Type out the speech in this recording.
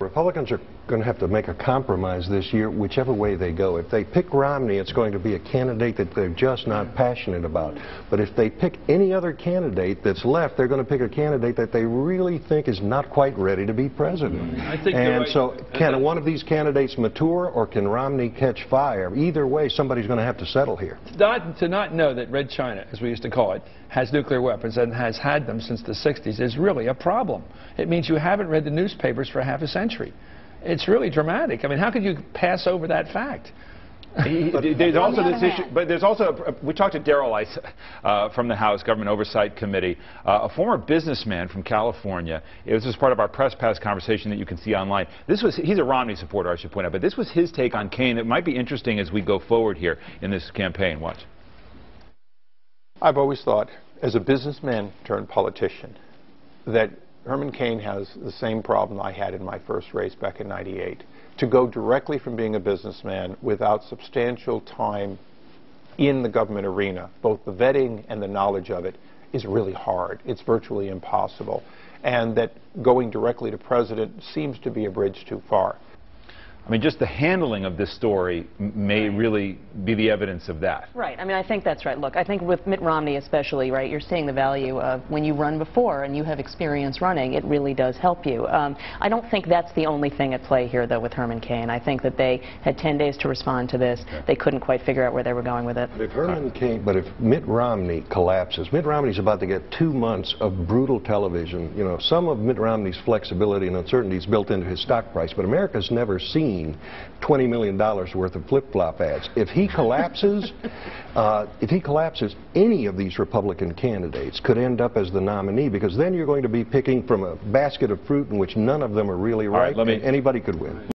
Republicans are going to have to make a compromise this year, whichever way they go. If they pick Romney, it's going to be a candidate that they're just not passionate about. But if they pick any other candidate that's left, they're going to pick a candidate that they really think is not quite ready to be president. I think you're right. So can one of these candidates mature, or can Romney catch fire? Either way, somebody's going to have to settle here. To not know that Red China, as we used to call it, has nuclear weapons and has had them since the 60s is really a problem. It means you haven't read the newspapers for half a century. It's really dramatic. I mean, how could you pass over that fact? There's also this issue, but there's also, we talked to Darrell Issa from the House Government Oversight Committee, a former businessman from California. This was part of our press pass conversation that you can see online. He's a Romney supporter, I should point out, but this was his take on Kaine that might be interesting as we go forward here in this campaign. Watch. I've always thought, as a businessman turned politician, that Herman Cain has the same problem I had in my first race back in '98. To go directly from being a businessman without substantial time in the government arena, both the vetting and the knowledge of it, is really hard. It's virtually impossible. And that going directly to president seems to be a bridge too far. I mean, just the handling of this story may really be the evidence of that. Right. I mean, I think that's right. Look, I think with Mitt Romney especially, right, you're seeing the value of when you run before and you have experience running, it really does help you. I don't think that's the only thing at play here, though, with Herman Cain. I think that they had 10 days to respond to this. They couldn't quite figure out where they were going with it. But if Mitt Romney collapses, Mitt Romney's about to get 2 months of brutal television. You know, some of Mitt Romney's flexibility and uncertainty is built into his stock price, but America's never seen $20 million worth of flip-flop ads. If he collapses, any of these Republican candidates could end up as the nominee, because then you're going to be picking from a basket of fruit in which none of them are really right, and anybody could win.